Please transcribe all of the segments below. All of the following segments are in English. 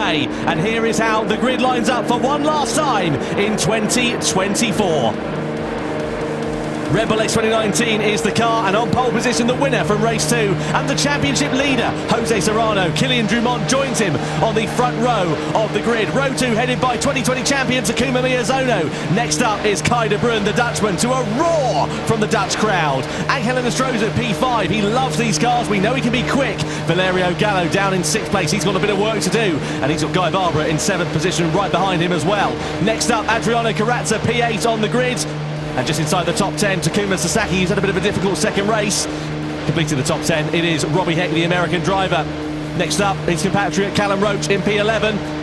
way. And here is how the grid lines up for one last time in 2024. Red Bull X 2019 is the car, and on pole position the winner from race 2 and the championship leader Jose Serrano. Kilian Drumont joins him on the front row of the grid. Row 2 headed by 2020 champion Takuma Miyazono. Next up is Kai de Bruyne, the Dutchman, to a roar from the Dutch crowd. Angel Nestroza P5, he loves these cars, we know he can be quick. Valerio Gallo down in 6th place, he's got a bit of work to do, and he's got Guy Barbara in 7th position right behind him as well. Next up, Adriano Carazza P8 on the grid. And just inside the top 10, Takuma Sasaki, who's had a bit of a difficult second race. Completing the top 10, it is Robbie Heck, the American driver. Next up, his compatriot Callum Roach in P11.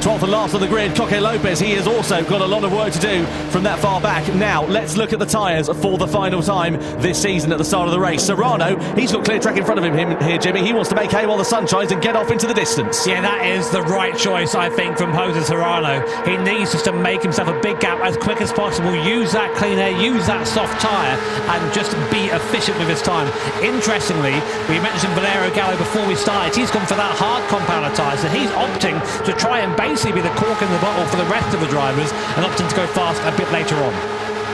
12th and last on the grid, Coque Lopez. He has also got a lot of work to do from that far back. Now, let's look at the tyres for the final time this season at the start of the race. Serrano, he's got clear track in front of him here, Jimmy. He wants to make hay while the sun shines and get off into the distance. Yeah, that is the right choice, I think, from Jose Serrano. He needs just to make himself a big gap as quick as possible, use that clean air, use that soft tyre, and just be efficient with his time. Interestingly, we mentioned Valerio Gallo before we started. He's gone for that hard compounder tyre, so he's opting to try and basically be the cork in the bottle for the rest of the drivers and opting to go fast a bit later on.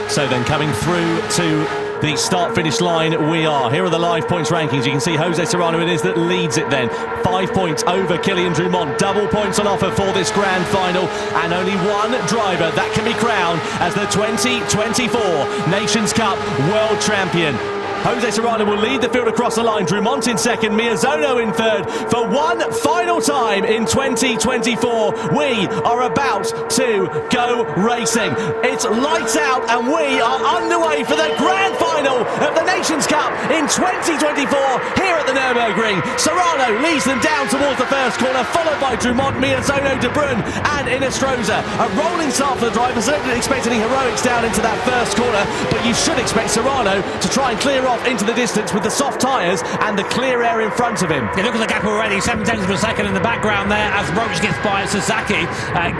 So then coming through to the start-finish line we are. Here are the live points rankings. You can see Jose Serrano it is that leads it then. 5 points over Kilian Drumont. Double points on offer for this grand final. And only one driver that can be crowned as the 2024 Nations Cup World Champion. Jose Serrano will lead the field across the line. Drumont in second, Miyazono in third. For one final time in 2024, we are about to go racing. It's lights out and we are underway for the grand final of the Nations Cup in 2024 here at the Nürburgring. Serrano leads them down towards the first corner, followed by Drumont, Miyazono, de Bruyne and Inestroza. A rolling start for the drivers. I don't expect any heroics down into that first corner, but you should expect Serrano to try and clear off into the distance with the soft tyres and the clear air in front of him. You look at the gap already, 7 tenths of a second in the background there as Roach gets by Sasaki.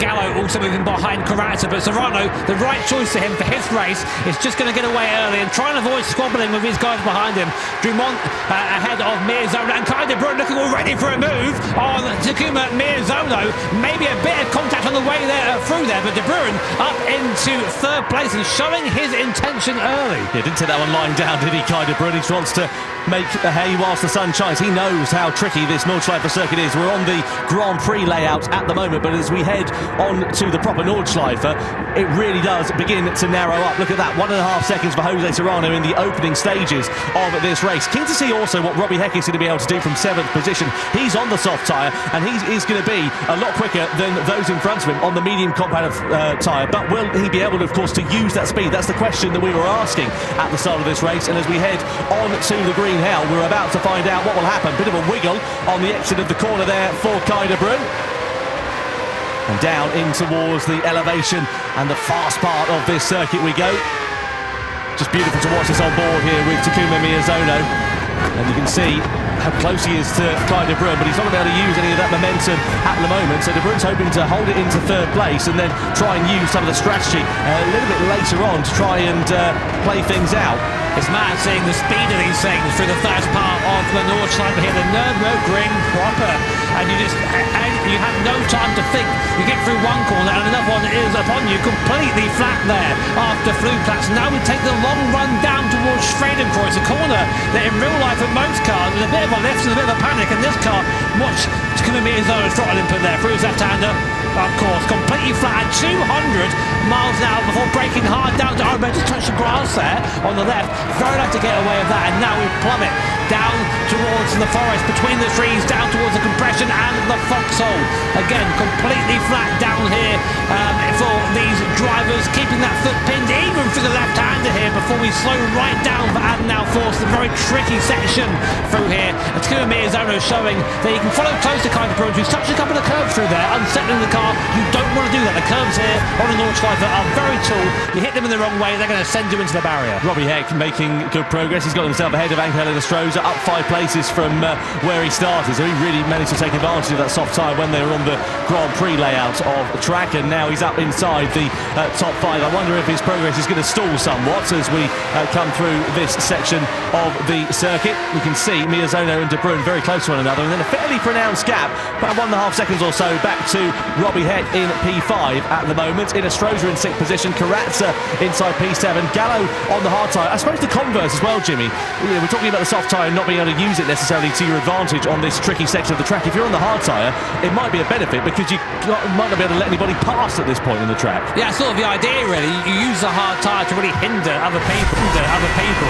Gallo also moving behind Carazza, but Serrano, the right choice to him for his race, is just going to get away early and try and avoid squabbling with his guys behind him. Drumont ahead of Miyazono, and Kai de Bruyne looking already for a move on Takuma Miyazono. Maybe a bit of contact on the way there through there, but de Bruyne up into 3rd place and showing his intention early. Yeah, didn't take that one lying down, did he, Kai de Bruyne? He wants to make the hay whilst the sun shines. He knows how tricky this Nordschleife circuit is. We're on the Grand Prix layout at the moment, but as we head on to the proper Nordschleife, it really does begin to narrow up. Look at that, 1.5 seconds for Jose Serrano in the opening stages of this race. Keen to see also what Robbie Heck is going to be able to do from 7th position. He's on the soft tyre, and he is going to be a lot quicker than those in front of him on the medium compound tyre. But will he be able, of course, to use that speed? That's the question that we were asking at the start of this race, and as we head on to the green hell, we're about to find out what will happen. Bit of a wiggle on the exit of the corner there for Kai de Bruyne. And down in towards the elevation and the fast part of this circuit we go. Just beautiful to watch this on board here with Takuma Miyazono. And you can see how close he is to Kai de Bruyne, but he's not going to be able to use any of that momentum at the moment. So de Bruyne's hoping to hold it into 3rd place and then try and use some of the strategy a little bit later on to try and play things out. It's mad seeing the speed of these things through the first part of the Nordschleife here, the Nürburgring proper. And you have no time to think. You get through one corner and another one is upon you, completely flat there after Flugplatz. Now we take the long run down towards Schwedenkreuz, a corner that in real life with most cars is a bit of a lift and a bit of a panic. And this car, watch Takuma Miyazono's throttle input there through his left-hander. Of course, completely flat at 200 miles an hour before braking hard down to just touch the grass there on the left. Very lucky to get away with that, and now we plummet down towards the forest, between the trees, down towards the compression and the foxhole. Again, completely flat down here for these drivers, keeping that foot pinned even through the left-hander here before we slow right down for Adenauer Force. The very tricky section through here. And Takuma Miyazono showing that he can follow close to Kai de Bruyne, who's touched a couple of curves through there, unsettling the car. You don't want to do that. The curves here on the Nordschleife are very tall. You hit them in the wrong way, they're going to send you into the barrier. Robbie Heck making good progress. He's got himself ahead of Angel Nestroza, up 5 places from where he started. So he really managed to take advantage of that soft tyre when they were on the Grand Prix layout of the track, and now he's up inside the top 5. I wonder if his progress is going to stall somewhat as we come through this section of the circuit. you can see Miyazono and De Bruyne very close to one another, and then a fairly pronounced gap, about 1.5 seconds or so, back to Robbie Het in P5 at the moment. Inestrosa in 6th position, Karatza inside P7, Gallo on the hard tyre. I suppose the converse as well, Jimmy. We're talking about the soft tyre and not being able to use it necessarily to your advantage on this tricky section of the track. If you're on the hard tyre, it might be a benefit because you might not be able to let anybody pass at this point in the track. Yeah, sort of the idea really. You use the hard tyre to really hinder other people.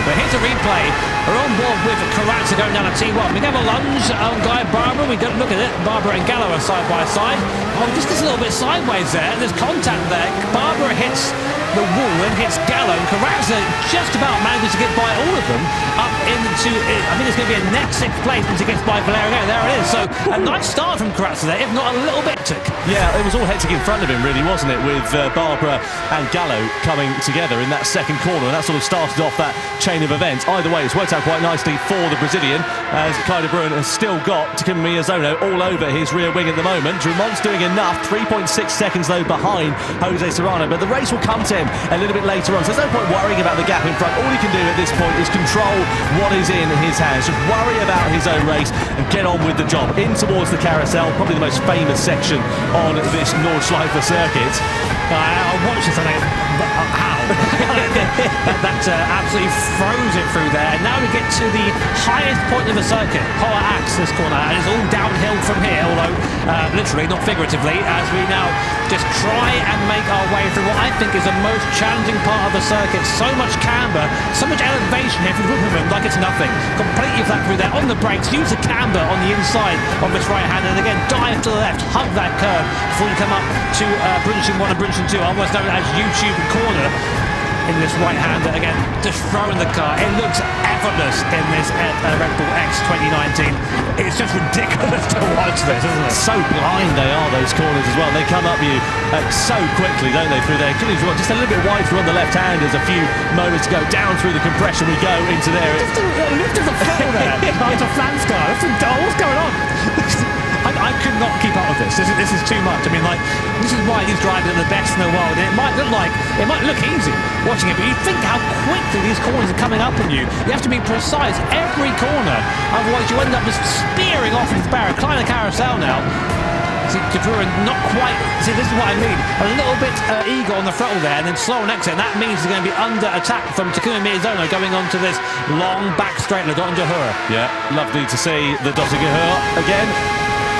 But here's a replay. We're on board with Karatza going down a T1. We have a lunge on Guy Barber. We don't look at it. Barber and Gallo are side by side. Oh, just gets a little bit sideways there. There's contact there. Barber hits the wall and hits Gallo, and Karatza just about manages to get by all of them up into, I think it's going to be a net 6th place once he gets by Valerio. There it is. So a nice start from Karatza there, if not a little bit hectic. Yeah, it was all hectic in front of him really, wasn't it, with Barbara and Gallo coming together in that second corner, and that sort of started off that chain of events. Either way, it's worked out quite nicely for the Brazilian, as Kai De Bruyne has still got Takuma Miyazono all over his rear wing at the moment. Drumont's doing enough, 3.6 seconds though behind Jose Serrano, but the race will come to him a little bit later on, so there's no point worrying about the gap in front. All he can do at this point is control what is in his hands, just worry about his own race and get on with the job. In towards the carousel, probably the most famous section on this Nordschleife circuit. I watched this and how? that absolutely froze it through there, and now we get to the highest point of the circuit, Hoher Axe, this corner, and it's all downhill from here, although literally, not figuratively, as we now just try and make our way through what I think is the most challenging part of the circuit. So much camber, so much elevation here from Rupperman, like it's nothing. Completely flat through there, on the brakes, use the camber on the inside of this right hand, and again, dive to the left, hug that curve before you come up to Bridging 1 and Bridging 2, almost known as YouTube corner. In this right-hander, again, just throwing the car. It looks effortless in this Red Bull X 2019. It's just ridiculous to watch this, isn't it? So blind they are, those corners as well. They come up you so quickly, don't they, through there. Just a little bit wide through on the left-handers. A few moments to go. Down through the compression we go into there. Just a lift of the throttle there. After Flanscar. What's going on? I could not keep up with this. This is too much. I mean, like, this is why these drivers are the best in the world. And it might look easy watching it, but you think how quickly these corners are coming up on you. You have to be precise every corner, otherwise you end up just spearing off into the barrier. Kleiner carousel now. See, De Bruyne not quite. See, this is what I mean. A little bit eager on the throttle there, and then slow on exit. And that means he's going to be under attack from Takuma Miyazono going on to this long back straight, Le Dottinger. Yeah, lovely to see the Dottinger again.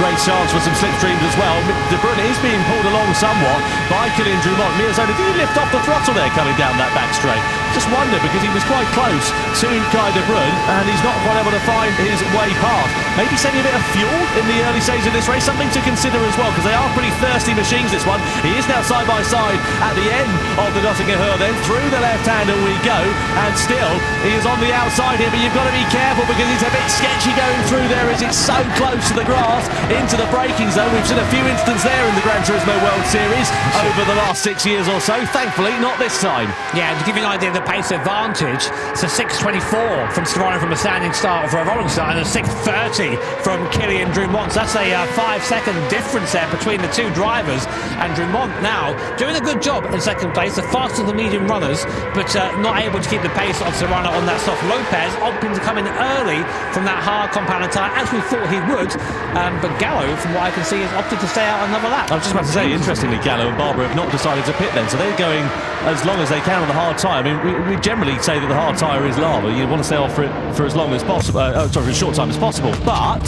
Great chance for some slipstreams as well. De Bruyne is being pulled along somewhat by Kylian Drumont. Miyazono, did he lift off the throttle there coming down that back straight? Just wonder, because he was quite close to Kai De Bruyne and he's not quite able to find his way past. Maybe saving a bit of fuel in the early stage of this race, something to consider as well, because they are pretty thirsty machines, this one. He is now side by side at the end of the Dottinger, then through the left-hander we go, and still he is on the outside here, but you've got to be careful because it's a bit sketchy going through there as it's so close to the grass, into the braking zone. We've seen a few instances there in the Gran Turismo World Series over the last 6 years or so. Thankfully, not this time. Yeah, to give you an idea of the pace advantage, it's a 6.24 from Serrano from a standing start for a rolling start, and a 6.30 from Kylian Drumont. So that's a 5-second difference there between the two drivers, and Drumont now doing a good job in second place, the fastest of the medium runners, but not able to keep the pace of Serrano on that soft. Lopez opting to come in early from that hard compound tire, as we thought he would, but Gallo, from what I can see, has opted to stay out another lap. I was just about to say, interestingly, Gallo and Barbara have not decided to pit then, so they're going as long as they can on the hard tyre. I mean, we generally say that the hard tyre is lava. You want to stay off for it for as long as possible, for as short time as possible, but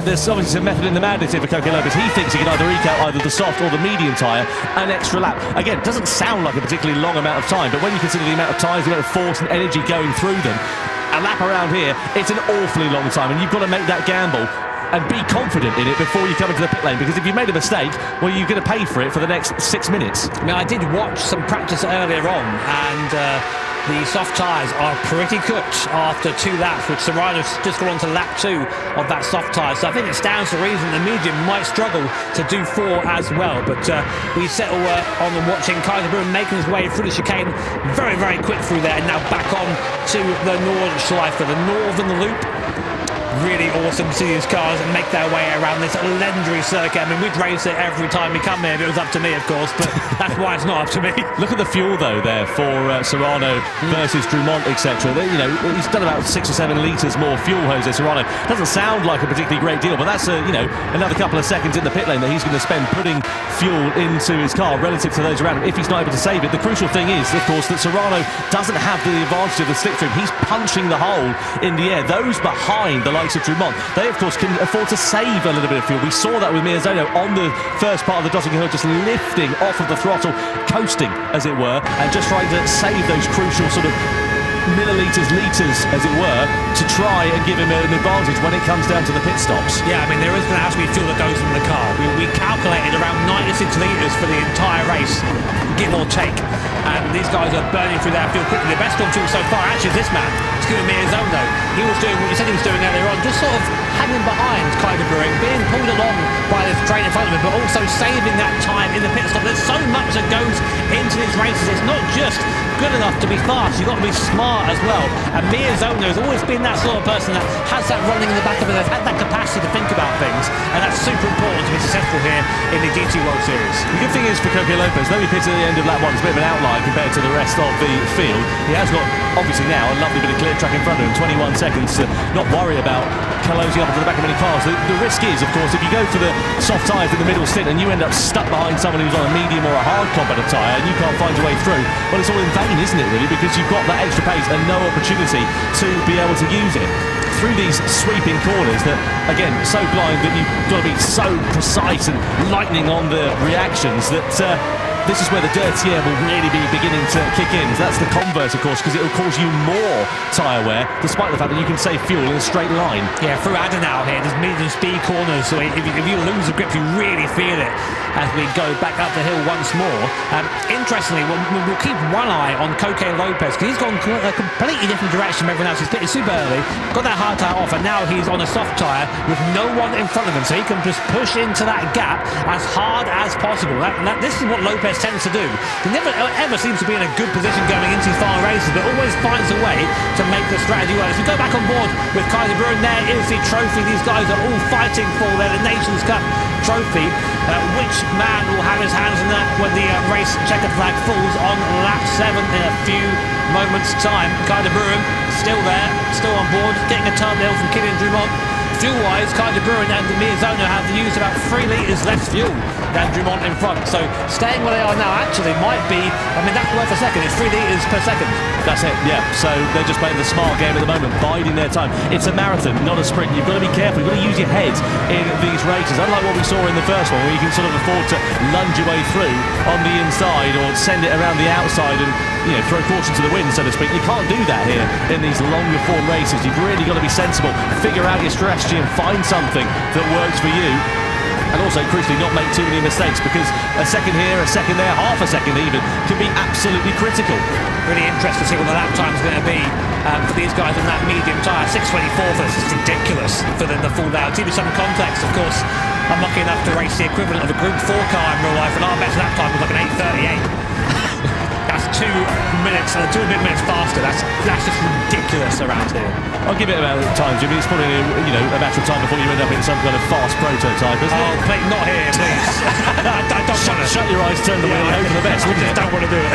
there's obviously some method in the madness here for Coco Lopez. He thinks he can either eke out either the soft or the medium tyre an extra lap. Again, it doesn't sound like a particularly long amount of time, but when you consider the amount of tyres, the amount of force and energy going through them, a lap around here, it's an awfully long time, and you've got to make that gamble and be confident in it before you come into the pit lane, because if you've made a mistake, well, you're going to pay for it for the next 6 minutes. I mean, I did watch some practice earlier on, and the soft tyres are pretty cooked after 2 laps, with Serrano's just gone on to lap 2 of that soft tyre. So I think it stands to reason the medium might struggle to do 4 as well. But we settle on watching Kai De Bruyne making his way through the chicane very, very quick through there, and now back on to the Nordschleife, the northern loop. Really awesome to see these cars make their way around this legendary circuit. I mean, we'd race it every time we come here if it was up to me, of course, but that's why it's not up to me. Look at the fuel, though, there for Serrano versus Dumont, etc. You know, he's done about 6 or 7 litres more fuel, Jose Serrano. Doesn't sound like a particularly great deal, but that's, you know, another couple of seconds in the pit lane that he's going to spend putting fuel into his car relative to those around him if he's not able to save it. The crucial thing is, of course, that Serrano doesn't have the advantage of the slipstream. He's punching the hole in the air. Those behind the likes of Dumont, they, of course, can afford to save a little bit of fuel. We saw that with Miyazono on the first part of the Dotting Hill, just lifting off of the throttle, coasting, as it were, and just trying to save those crucial sort of millilitres, litres, as it were, to try and give him an advantage when it comes down to the pit stops. Yeah, I mean, there is going to have to be fuel that goes in the car. We calculated around 96 litres for the entire race, give or take. And these guys are burning through their fuel quickly. The best on fuel so far, actually, is this man, Stuart Miyazono. He was doing what you said he was doing earlier on, just sort of hanging behind Kyder Brewing, being pulled along by this train in front of him, but also saving that time in the pit stop. There's so much that goes into these races. It's not just good enough to be fast, you've got to be smart as well. And Miyazono has always been that sort of person that has that running in the back of it, has had that capacity to think about things, and that's super important to be successful here in the GT World Series. The good thing is for Coque Lopez, though he pitted at the end of lap 1, it's a bit of an outlier compared to the rest of the field. He has got, obviously now, a lovely bit of clear track in front of him, 21 seconds to not worry about closing up into the back of many cars. The risk is, of course, if you go for the soft tyres in the middle stint and you end up stuck behind someone who's on a medium or a hard combative tyre and you can't find your way through, well, it's all in vain, isn't it, really? Because you've got that extra pace and no opportunity to be able to use it through these sweeping corners that, again, so blind that you've got to be so precise and lightning on the reactions that this is where the dirty air will really be beginning to kick in. That's the converse, of course, because it will cause you more tyre wear, despite the fact that you can save fuel in a straight line. Yeah, through Adenau here, there's medium speed corners, so if you lose the grip, you really feel it as we go back up the hill once more. Interestingly, we'll keep one eye on Coque Lopez, because he's gone a completely different direction from everyone else. He's pitted super early, got that hard tyre off, and now he's on a soft tyre with no one in front of him, so he can just push into that gap as hard as possible. This is what Lopez tends to do. He never ever seems to be in a good position going into final races, but always finds a way to make the strategy work. If we go back on board with Kyder Brewing, there is the trophy. These guys are all fighting for the Nations Cup trophy. Which man will have his hands in that when the race checkered flag falls on lap 7 in a few moments' time? Kyder Brewing still there, still on board, getting a thumbnail from Kylian Dumont. Fuel-wise, Kyder Brewing and Miyazono have used about 3 litres less fuel than Dumont in front. So staying where they are now actually might be, I mean, that's worth a second. It's 3 litres per second. That's it, yeah. So they're just playing the smart game at the moment, biding their time. It's a marathon, not a sprint. You've got to be careful. You've got to use your head in these races. Unlike what we saw in the first one, where you can sort of afford to lunge your way through on the inside or send it around the outside and, you know, throw caution to the wind, so to speak. You can't do that here in these longer form races. You've really got to be sensible, figure out your strategy and find something that works for you. And also, crucially, not make too many mistakes, because a second here, a second there, half a second even, can be absolutely critical. Really interesting to see what the lap time is going to be for these guys on that medium tyre. 6:24 for this is ridiculous for them to fall down. To give you some context, of course, I'm lucky enough to race the equivalent of a Group 4 car in real life, and our best lap time was like an 8:38. That's 2 minutes, 2 big minutes faster. That's just ridiculous around here. I'll give it about time, Jimmy. It's probably, you know, a matter of time before you end up in some kind of fast prototype, isn't it? Oh, not here, please. I don't want to. Shut your eyes, turn the wheel, and hope for the best, wouldn't you? I don't want to do it.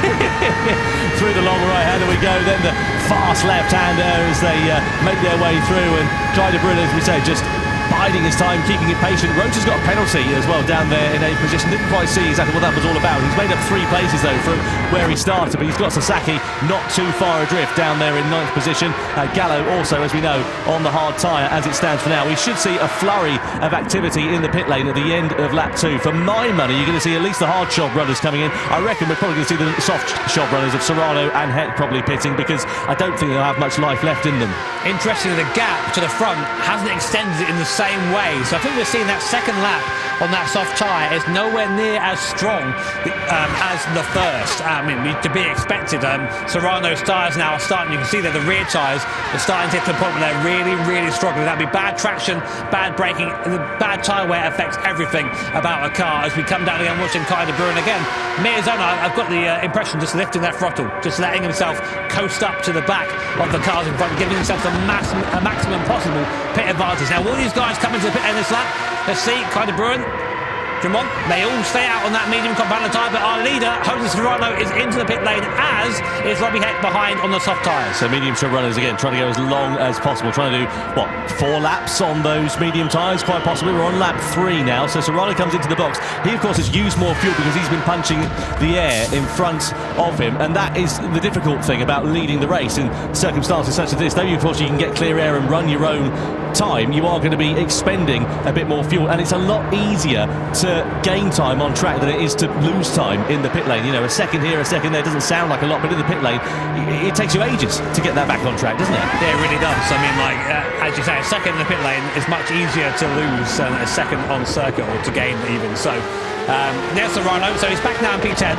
Through the long right-hander we go, then the fast left-hander as they make their way through, and Kyder Brewing, as we say, just biding his time, keeping it patient. Rota's got a penalty as well down there in 8th position. Didn't quite see exactly what that was all about. He's made up 3 places though from where he started, but he's got Sasaki not too far adrift down there in 9th position. Gallo also, as we know, on the hard tyre as it stands for now. We should see a flurry of activity in the pit lane at the end of lap 2. For my money, you're going to see at least the hard shot runners coming in. I reckon we're probably going to see the soft shot runners of Serrano and Heck probably pitting, because I don't think they'll have much life left in them. Interestingly, the gap to the front hasn't extended in the same way. So I think we're seeing that second lap on that soft tyre is nowhere near as strong as the first. I mean, to be expected. Serrano's tyres now are starting, you can see that the rear tyres are starting to get to the point where they're really, really struggling. That'd be bad traction, bad braking, the bad tyre wear affects everything about a car. As we come down again, watching Kyder Brewing again. Miyazono, I've got the impression, just lifting that throttle, just letting himself coast up to the back of the cars in front, giving himself the maximum possible pit advantage. Now, will these guys come into the pit in this lap? Let's see, Kai de Bruin, Drummond, they all stay out on that medium compound tyre, but our leader, Jose Serrano, is into the pit lane, as is Robbie Heck behind on the soft tyres. So medium strip runners again, trying to go as long as possible, trying to do, what, 4 laps on those medium tyres, quite possibly. We're on lap 3 now, so Serrano comes into the box. He, of course, has used more fuel because he's been punching the air in front of him, and that is the difficult thing about leading the race in circumstances such as this. Though, of course, you can get clear air and run your own time, you are going to be expending a bit more fuel, and it's a lot easier to gain time on track than it is to lose time in the pit lane. You know, a second here, a second there doesn't sound like a lot, but in the pit lane, it takes you ages to get that back on track, doesn't it? Yeah, it really does. I mean, like, as you say, a second in the pit lane is much easier to lose than a second on circuit, or to gain even. So, there's Serrano, so he's back now in P10.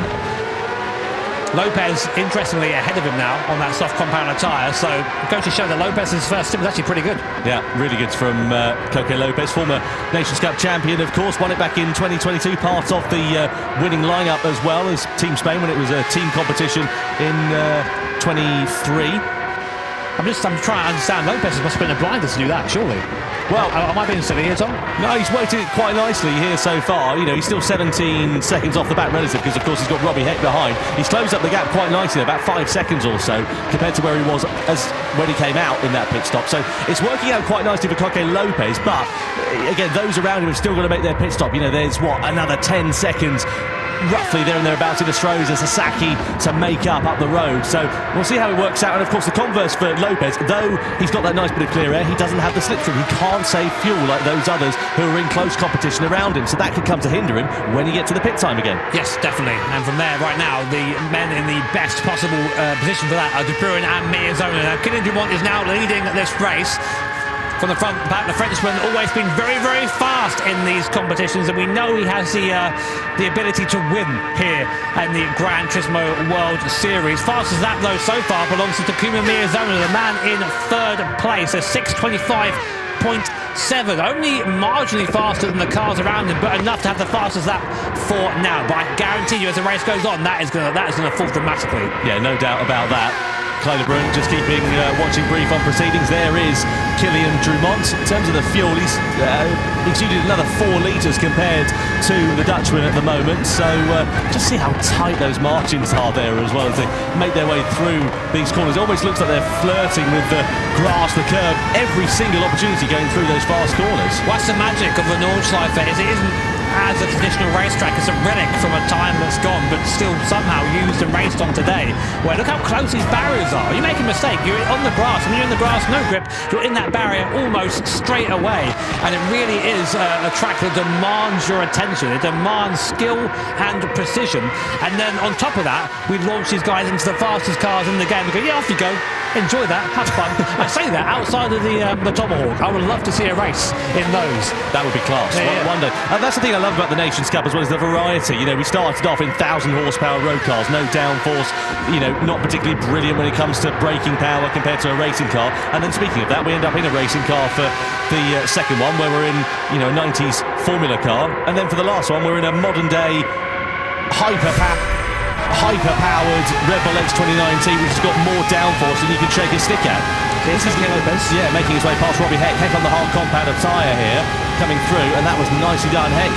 Lopez, interestingly, ahead of him now on that soft compounder tyre, so it goes to show that Lopez's first stint was actually pretty good. Yeah, really good from Coque Lopez, former Nations Cup champion, of course, won it back in 2022, part of the winning lineup as well as Team Spain when it was a team competition in 23. I'm trying to understand, Lopez must have been a blinder to do that, surely. Well, am I being silly here, Tom? No, he's waited quite nicely here so far. You know, he's still 17 seconds off the back relative because, of course, he's got Robbie Heck behind. He's closed up the gap quite nicely, about 5 seconds or so, compared to where he was when he came out in that pit stop. So it's working out quite nicely for Coque Lopez, but, again, those around him have still got to make their pit stop. You know, there's, what, another 10 seconds roughly there and thereabouts in Astroza, Sasaki to make up the road. So we'll see how it works out. And of course the converse for Lopez, though he's got that nice bit of clear air, he doesn't have the slipstream. He can't save fuel like those others who are in close competition around him. So that could come to hinder him when he gets to the pit time again. Yes, definitely. And from there, right now, the men in the best possible position for that are De Bruin and Miazona. Now, Kylian Dumont is now leading this race. From the front back, the Frenchman always been very, very fast in these competitions, and we know he has the ability to win here in the Gran Turismo World Series. Fastest lap, though, so far belongs to Takuma Miazona, the man in 3rd place, a 6:25.7, only marginally faster than the cars around him, but enough to have the fastest lap for now. But I guarantee you, as the race goes on, that is going to fall dramatically. Yeah, no doubt about that. Kai de Bruin just keeping watching brief on proceedings. There is Kylian Dumont. In terms of the fuel, he's exuded another 4 litres compared to the Dutchman at the moment. So just see how tight those margins are there as well as they make their way through these corners. It almost looks like they're flirting with the grass, the curb, every single opportunity going through those fast corners. What's the magic of the Nordschleife is it isn't as a traditional racetrack. It's a relic from a time that's gone, but still somehow used and raced on today. Well, look how close these barriers are. You make a mistake, you're on the grass. When you're in the grass, no grip, you're in that barrier almost straight away. And it really is a track that demands your attention. It demands skill and precision. And then on top of that, we launch these guys into the fastest cars in the game. We go, yeah, off you go. Enjoy that, have fun. I say that outside of the Tomahawk. I would love to see a race in those. That would be class. One day. And that's the thing I love about the Nations Cup as well, as the variety. You know, we started off in 1,000 horsepower road cars, no downforce, you know, not particularly brilliant when it comes to braking power compared to a racing car. And then speaking of that, we end up in a racing car for the second one, where we're in, you know, a 90s Formula car. And then for the last one, we're in a modern day hyper-powered Red Bull X 2019, which has got more downforce than you can shake a stick at. This is Lopez. Yeah, making his way past Robbie Heck. Heck on the hard compound of tyre here, coming through, and that was nicely done. Heck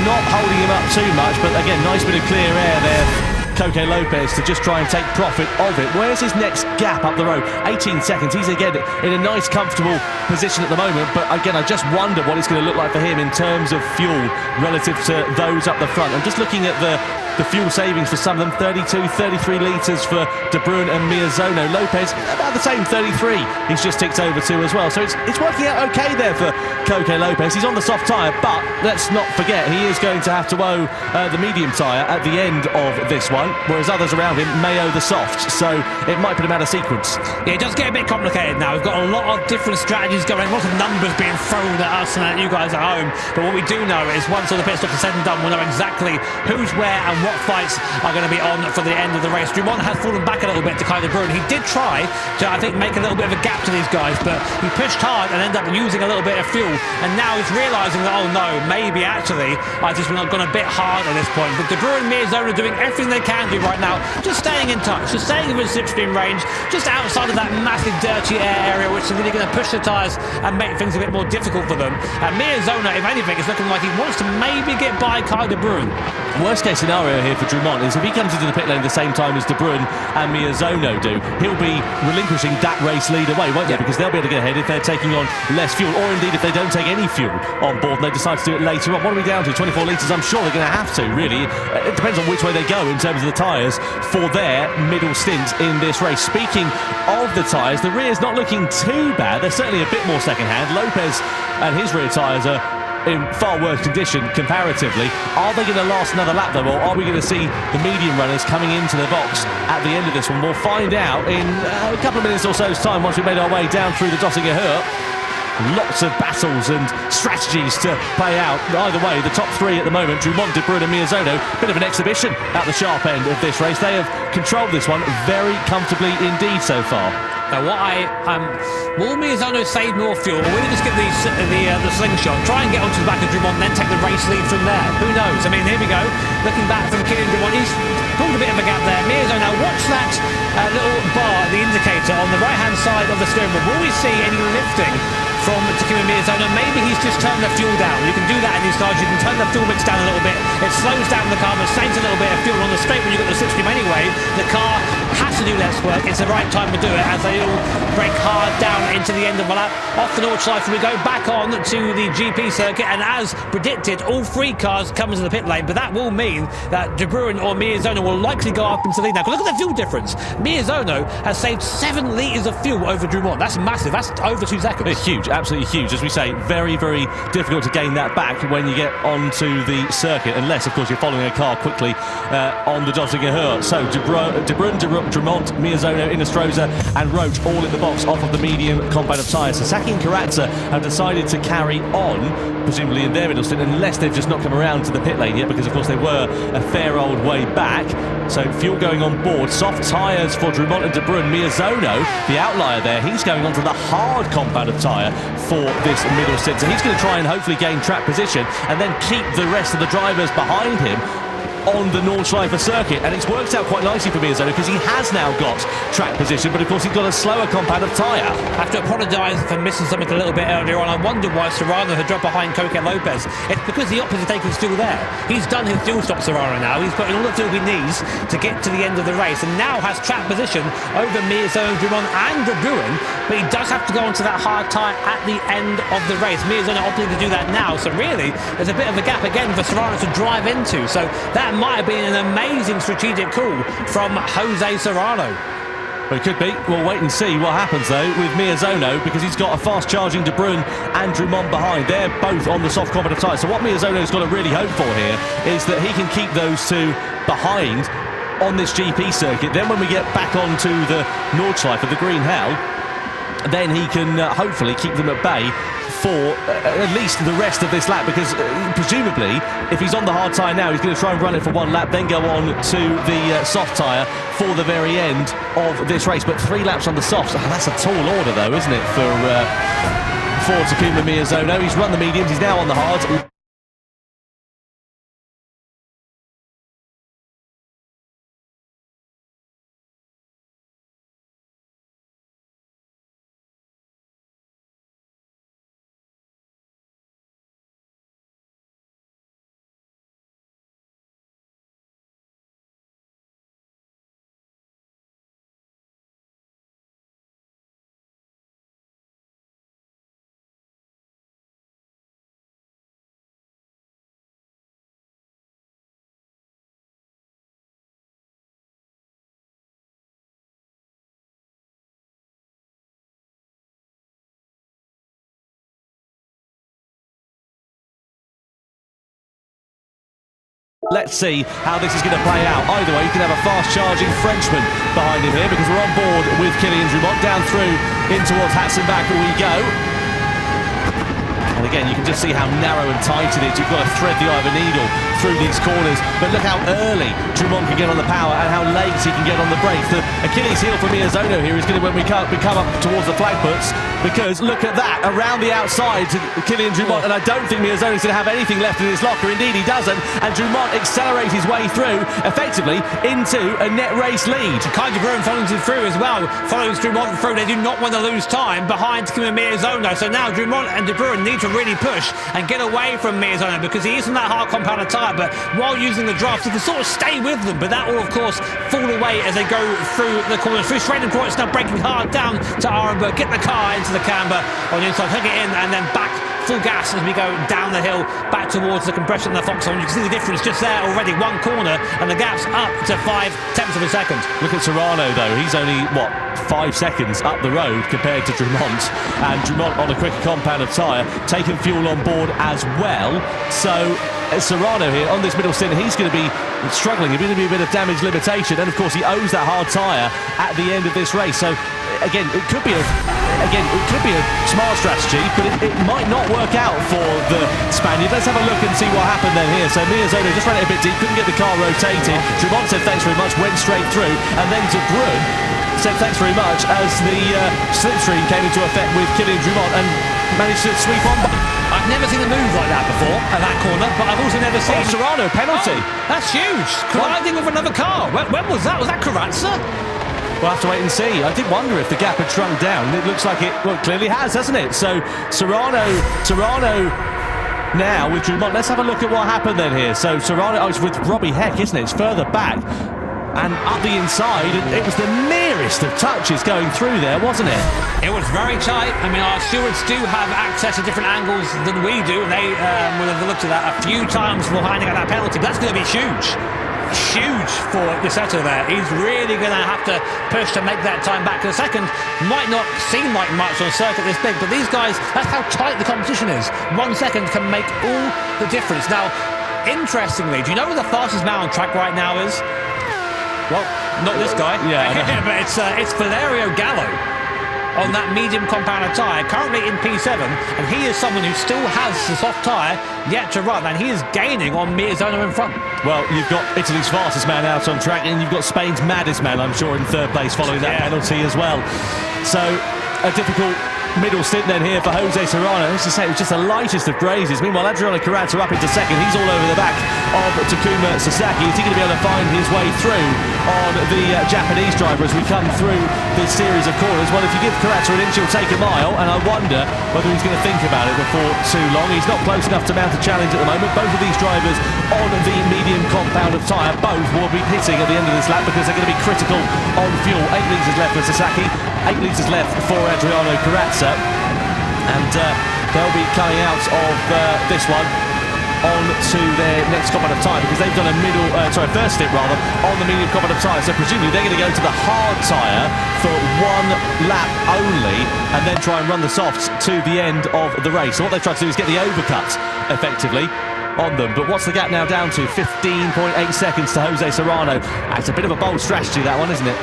not holding him up too much, but again, nice bit of clear air there. Coque Lopez to just try and take profit of it. Where's his next gap up the road? 18 seconds. He's again in a nice, comfortable position at the moment, but again, I just wonder what it's going to look like for him in terms of fuel relative to those up the front. I'm just looking at the fuel savings for some of them, 32, 33 litres for De Bruin and Miazona. Lopez, about the same, 33. He's just ticked over to as well. So it's working out okay there for Coque Lopez. He's on the soft tyre, but let's not forget, he is going to have to owe the medium tyre at the end of this one, whereas others around him may owe the soft. So it might put him out of sequence. Yeah, it does get a bit complicated now. We've got a lot of different strategies going, lots of numbers being thrown at us and at you guys at home. But what we do know is once all the pit stops are said and done, we'll know exactly who's where and what fights are going to be on for the end of the race. Dumont has fallen back a little bit to Kai de Bruin. He did try to, I think, make a little bit of a gap to these guys, but he pushed hard and ended up using a little bit of fuel. And now he's realising that, oh no, maybe actually I just not gone a bit hard at this point. But De Bruin and Miazona are doing everything they can can do right now, just staying in touch, just staying within slipstream range, just outside of that massive dirty air area, which is really going to push the tyres and make things a bit more difficult for them. And Miyazona, if anything, is looking like he wants to maybe get by Kai De Bruyne. Worst case scenario here for Drummond is if he comes into the pit lane at the same time as De Bruyne and Miyazona do, he'll be relinquishing that race lead away, won't they? Because they'll be able to get ahead if they're taking on less fuel, or indeed if they don't take any fuel on board and they decide to do it later on. What are we down to? 24 litres? I'm sure they're going to have to, really. It depends on which way they go in terms of the tyres for their middle stint in this race. Speaking of the tyres, the rear's not looking too bad. They're certainly a bit more second-hand. Lopez and his rear tyres are in far worse condition comparatively. Are they going to last another lap though, or are we going to see the medium runners coming into the box at the end of this one? We'll find out in a couple of minutes or so's time once we've made our way down through the Dottinger Hurt. Lots of battles and strategies to play out. Either way, the top three at the moment, Drummond, De Bruyne and Miyazona, bit of an exhibition at the sharp end of this race. They have controlled this one very comfortably indeed so far. Now, will Miyazona save more fuel, or will he just get the slingshot, try and get onto the back of Drummond, and then take the race lead from there? Who knows? I mean, here we go. Looking back from Kylian Drummond, he's pulled a bit of a gap there. Miyazona, watch that little bar, the indicator on the right-hand side of the steering wheel. Will we see any lifting from Takuma Miyazona? Maybe he's just turned the fuel down. You can do that in these cars. You can turn the fuel mix down a little bit. It slows down the car, but saves a little bit of fuel on the straight when you've got the slipstream anyway. The car has to do less work. It's the right time to do it as they all break hard down into the end of the lap. Off the Nordschleife, we go back on to the GP circuit, and as predicted, all three cars come into the pit lane, but that will mean that De Bruyne or Miyazona will likely go up into the lead now. Look at the fuel difference. Miyazona has saved 7 litres of fuel over Drummond. That's massive. That's over 2 seconds. It's huge, absolutely huge. As we say, very, very difficult to gain that back when you get onto the circuit, unless, of course, you're following a car quickly on the Dottinger Hurt. So De Bruyne, Drummond, Miyazona, Inestrosa and Roach all in the box off of the medium compound of tyres. Sasaki and Karatza have decided to carry on, presumably in their middle stint, unless they've just not come around to the pit lane yet, because, of course, they were a fair old way back. So fuel going on board. Soft tyres for Drummond and De Bruyne. Miyazona, the outlier there, he's going onto the hard compound of tyre for this middle stint. So he's going to try and hopefully gain track position and then keep the rest of the drivers behind him on the Nordschleife circuit, and it's worked out quite nicely for Miyazona because he has now got track position, but of course he's got a slower compound of tyre. I have to apologise for missing something a little bit earlier on. I wonder why Serrano had dropped behind Coque Lopez. It's because the opposite taker is still there. He's done his dual stop, Serrano, now. He's put in all the fuel he needs to get to the end of the race, and now has track position over Miyazona, Drummond and De Bruyne, but he does have to go onto that hard tyre at the end of the race. Miyazona opting to do that now, so really there's a bit of a gap again for Serrano to drive into, so that might have been an amazing strategic call from Jose Serrano. Well, it could be. We'll wait and see what happens though with Miyazona, because he's got a fast charging De Bruyne and Drummond behind. They're both on the soft compound of tyres. So what Miyazona's got to really hope for here is that he can keep those two behind on this GP circuit. Then when we get back onto the Nordschleife of the Green Hell, then he can hopefully keep them at bay for at least the rest of this lap, because presumably if he's on the hard tyre now, he's going to try and run it for one lap, then go on to the soft tyre for the very end of this race. But 3 laps on the softs, that's a tall order though, isn't it, for Takuma Miyazona. He's run the mediums, he's now on the hards. Let's see how this is going to play out. Either way, you can have a fast-charging Frenchman behind him here, because we're on board with Kylian Drummond. Down through in towards Hatzenbach we go. And again, you can just see how narrow and tight it is. You've got to thread the eye of a needle through these corners. But look how early Drummond can get on the power and how late he can get on the brakes. The Achilles heel for Miyazono here is going to when we come up towards the flag puts, because look at that, around the outside to Kylian Drummond, and I don't think Miyazono's going to have anything left in his locker. Indeed, he doesn't, and Drummond accelerates his way through, effectively into a net race lead. Kind of Gran follows him through as well, follows Drummond through. They do not want to lose time behind Miyazono, so now Drummond and De Bruyn need to really push and get away from Miyazono, because he is on that hard compounded tyre, but while using the draft, he can sort of stay with them, but that will of course fall away as they go through the corners. Through straight and it's now breaking hard down to Arenberg, get the car into the camber on the inside, hook it in and then back full gas as we go down the hill back towards the compression of the Foxhole. You can see the difference just there already, one corner and the gap's up to 0.5 of a second. Look at Serrano though, he's only what, 5 seconds up the road compared to Drummond, and Drummond on a quicker compound of tyre, taking fuel on board as well. So Serrano here on this middle stint, he's going to be struggling. There's going to be a bit of damage limitation, and of course he owes that hard tyre at the end of this race. So again, it could be a smart strategy, but it might not work out for the Spaniard. Let's have a look and see what happened then here. So Miyazono just ran it a bit deep, couldn't get the car rotated. Drummond said thanks very much, went straight through, and then De Bruyn said thanks very much as the slipstream came into effect with Kylian Drummond and managed to sweep on. I've never seen a move like that before at that corner, but I've also never seen... Serrano, penalty. Oh, that's huge. Colliding with another car. When was that? Was that Carrazza? We'll have to wait and see. I did wonder if the gap had shrunk down. It looks like it, well, it clearly has, hasn't it? So Serrano now with Drummond. Let's have a look at what happened then here. So Serrano, it's with Robbie Heck, isn't it? It's further back and up the inside, and it was the merest of touches going through there, wasn't it? It was very tight. I mean, our stewards do have access to different angles than we do, and they will have looked at that a few times before handing out that penalty, but that's going to be huge for Niceto there. He's really going to have to push to make that time back. The second might not seem like much on a circuit this big, but these guys, that's how tight the competition is. 1 second can make all the difference. Now, interestingly, do you know who the fastest man on track right now is? Well, not this guy. Yeah, but it's Valerio Gallo on that medium compounded tyre, currently in P7, and he is someone who still has the soft tyre yet to run, and he is gaining on Miyazono in front. Well, you've got Italy's fastest man out on track, and you've got Spain's maddest man, I'm sure, in third place following that penalty as well. So a difficult middle stint then here for Jose Serrano. As I say, it was just the lightest of grazes. Meanwhile, Adriano Carrazza up into second. He's all over the back of Takuma Sasaki. Is he going to be able to find his way through on the Japanese driver as we come through this series of corners? Well, if you give Carrazza an inch, he'll take a mile, and I wonder whether he's going to think about it before too long. He's not close enough to mount a challenge at the moment. Both of these drivers on the medium compound of tyre, both will be hitting at the end of this lap because they're going to be critical on fuel. 8 litres left for Sasaki, 8 litres left for Adriano Carrazza, and they'll be coming out of this one on to their next compound of tyre, because they've done a first stint rather on the medium compound of tyre, so presumably they're going to go to the hard tyre for 1 lap only and then try and run the softs to the end of the race. So what they've tried to do is get the overcut effectively on them. But what's the gap now down to? 15.8 seconds to Jose Serrano. It's a bit of a bold strategy, that one, isn't it?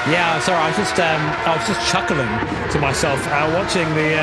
Yeah, sorry, I was just chuckling to myself watching the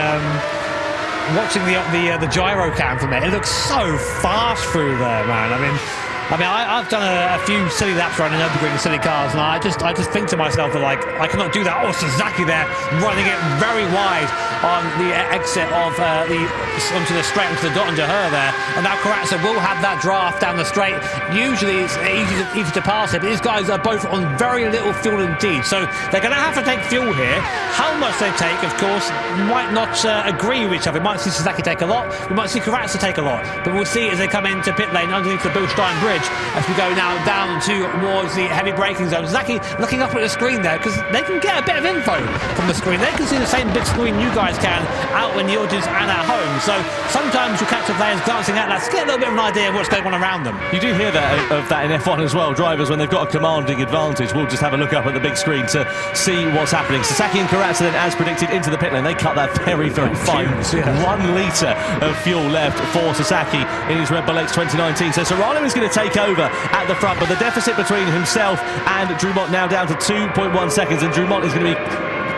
gyro cam from it. It looks so fast through there, man. I mean, I've done a few silly laps around in Nürburgring in silly cars, and I just think to myself that, like, I cannot do that. Oh, Sasaki there running it very wide on the exit of onto the straight, onto the dot under her there, and now Carrazza will have that draft down the straight. Usually it's easy to pass it, but these guys are both on very little fuel indeed, so they're going to have to take fuel here. How much they take, of course, might not agree with each other. We might see Sasaki take a lot, we might see Carrazza take a lot, but we'll see as they come into pit lane underneath the Bilstein Bridge as we go now down towards the heavy braking zone. Zaki looking up at the screen there, because they can get a bit of info from the screen. They can see the same big screen you guys can out in the audience and at home. So sometimes you catch the players glancing at that to get a little bit of an idea of what's going on around them. You do hear of that in F1 as well. Drivers, when they've got a commanding advantage, will just have a look up at the big screen to see what's happening. Sasaki and Carrazza then, as predicted, into the pit lane. They cut that very, very fine. 1 litre of fuel left for Sasaki in his Red Bull X 2019. So Serrano is going to take over at the front, but the deficit between himself and Drummond now down to 2.1 seconds, and Drummond is going to be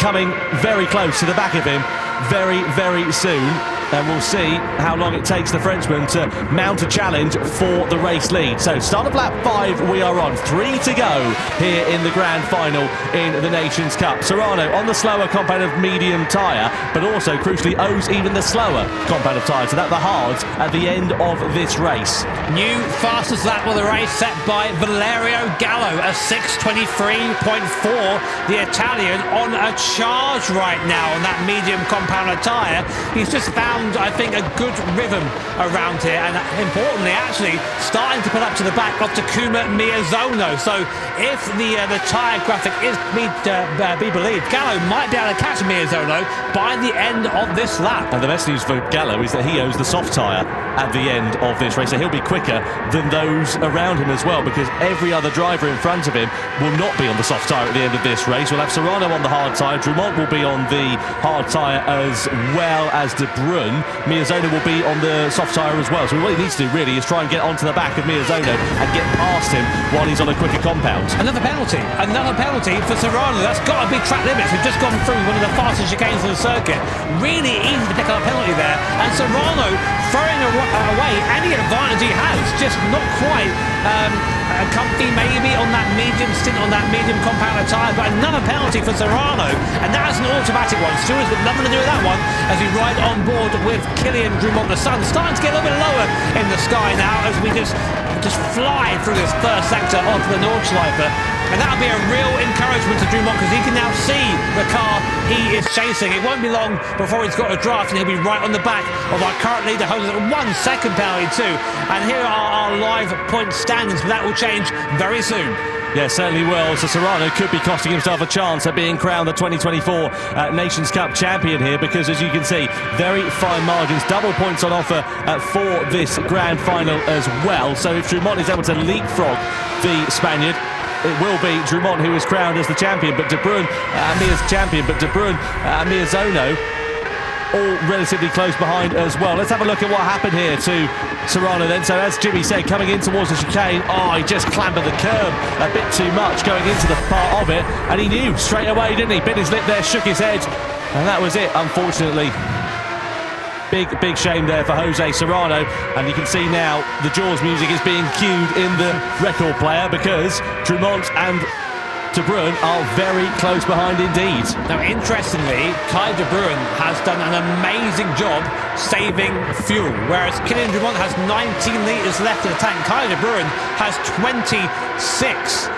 coming very close to the back of him very, very soon. and we'll see how long it takes the Frenchman to mount a challenge for the race lead. So start of lap 5 we are on, 3 to go here in the grand final in the Nations Cup. Serrano on the slower compound of medium tyre, but also crucially owes even the slower compound of tyre to that the hards at the end of this race. New fastest lap of the race set by Valerio Gallo, a 6:23.4. The Italian on a charge right now on that medium compound of tyre. He's just found, I think, a good rhythm around here, and importantly, actually starting to put up to the back of Takuma Miyazono. So if the tyre graphic is be believed, Gallo might be able to catch Miyazono by the end of this lap. And the best news for Gallo is that he owes the soft tyre at the end of this race, so he'll be quicker than those around him as well, because every other driver in front of him will not be on the soft tyre at the end of this race. We'll have Serrano on the hard tyre, Drumont will be on the hard tyre as well as De Bruyne. Miyazono will be on the soft tyre as well, so what he needs to do really is try and get onto the back of Miyazono and get past him while he's on a quicker compound. Another penalty for Serrano. That's got to be track limits. We've just gone through one of the fastest chicanes on the circuit. Really easy to pick up a penalty there, and Serrano throwing away any advantage he has, just not quite comfy maybe on that medium stint on that medium compound of tyre. But another penalty for Serrano, and that's an automatic one. Stewart's got nothing to do with that one as we ride on board with Kylian Drumont. The sun starting to get a little bit lower in the sky now as we just fly through this first sector of the Nordschleife. And that'll be a real encouragement to Drumont, because he can now see the car he is chasing. It won't be long before he's got a draft, and he'll be right on the back of our current leader, Jose. 1 second penalty too. And here are our live point standings, but that will change very soon. Yeah, certainly will. So Serrano could be costing himself a chance at being crowned the 2024 Nations Cup champion here, because as you can see, very fine margins, double points on offer for this grand final as well. So if Drumont is able to leapfrog the Spaniard, it will be Drumont who is crowned as the champion, but De Bruyne, Miyazono, all relatively close behind as well. Let's have a look at what happened here to Serrano then. So as Jimmy said, coming in towards the chicane, he just clambered the curb a bit too much going into the part of it, and he knew straight away, didn't he? Bit his lip there, shook his head, and that was it, unfortunately. Big shame there for Jose Serrano, and you can see now the Jaws music is being cued in the record player, because Drumont and De Bruyne are very close behind indeed. Now, interestingly, Kai De Bruyne has done an amazing job saving fuel, whereas Kylian Drumont has 19 litres left in the tank. Kai De Bruyne has 26.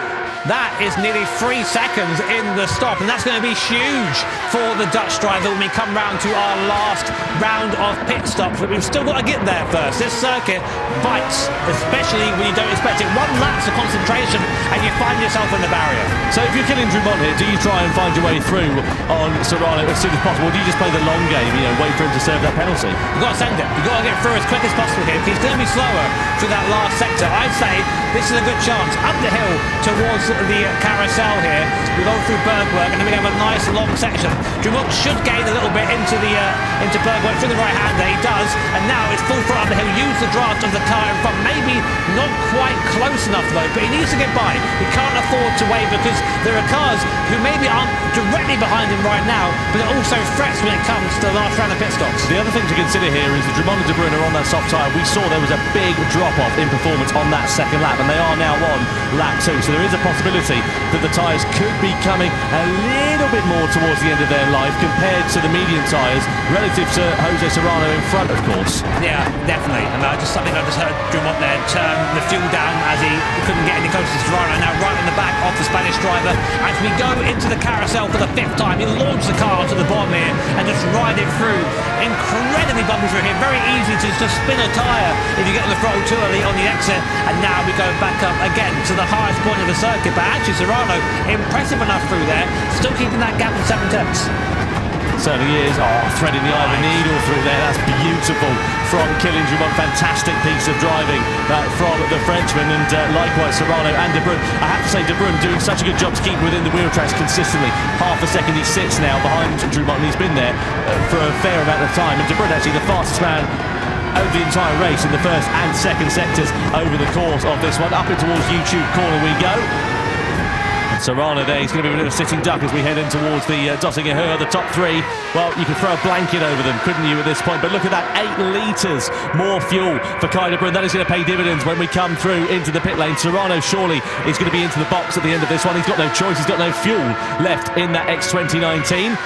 That is nearly 3 seconds in the stop, and that's going to be huge for the Dutch driver when we come round to our last round of pit stops. But we've still got to get there first. This circuit bites, especially when you don't expect it. 1 lapse of concentration and you find yourself in the barrier. So if you're killing Drumont here, do you try and find your way through on Serrano as soon as possible, or do you just play the long game, wait for him to serve that penalty? You've got to send it. You've got to get through as quick as possible here. He's going to be slower through that last sector. I'd say this is a good chance. Up the hill towards the carousel here. We go through Bergwerk, and then we have a nice long section. Drumont should gain a little bit into Bergwerk through the right hand there. He does, and now it's full front up the hill. Use the draft of the car in front. Maybe not quite close enough though, but he needs to get by. He can't afford to wait, because there are cars who maybe aren't directly behind him right now, but are also threats when it comes to the last round of pit stops. The other thing to consider here is that Drumont and De Bruyne are on that soft tyre. We saw there was a big drop-off in performance on that second lap, and they are now on lap 2, so there is a possibility that the tyres could be coming a little bit more towards the end of their life compared to the medium tyres, relative to Jose Serrano in front, of course. Yeah, definitely. And I just heard Drumont there turn the fuel down as he couldn't get any closer to Serrano. Now right on the back of the Spanish driver as we go into the carousel for the 5th time. He launched the car to the bottom here and just ride it through. Incredibly bumpy through here. Very easy to just spin a tyre if you get on the throttle too early on the exit. And now we go back up again to the highest point of the circuit. But actually Serrano, impressive enough through there, still keeping that gap in 7/10. Certainly is. Threading the eye of a needle through there. That's beautiful from Kylian Drumont. Fantastic piece of driving from the Frenchman, and likewise Serrano and De Bruyne. I have to say, De Bruyne doing such a good job to keep within the wheel tracks consistently. Half a second he sits now behind Drumont, and he's been there for a fair amount of time. And De Bruyne actually the fastest man over the entire race in the first and second sectors over the course of this one. Up and towards YouTube corner we go. Serrano there, he's going to be a bit of a sitting duck as we head in towards the Dottinger Her, the top three. Well, you could throw a blanket over them, couldn't you, at this point? But look at that, 8 litres more fuel for Kai de Bruyne. That is going to pay dividends when we come through into the pit lane. Serrano surely is going to be into the box at the end of this one. He's got no choice, he's got no fuel left in that X2019.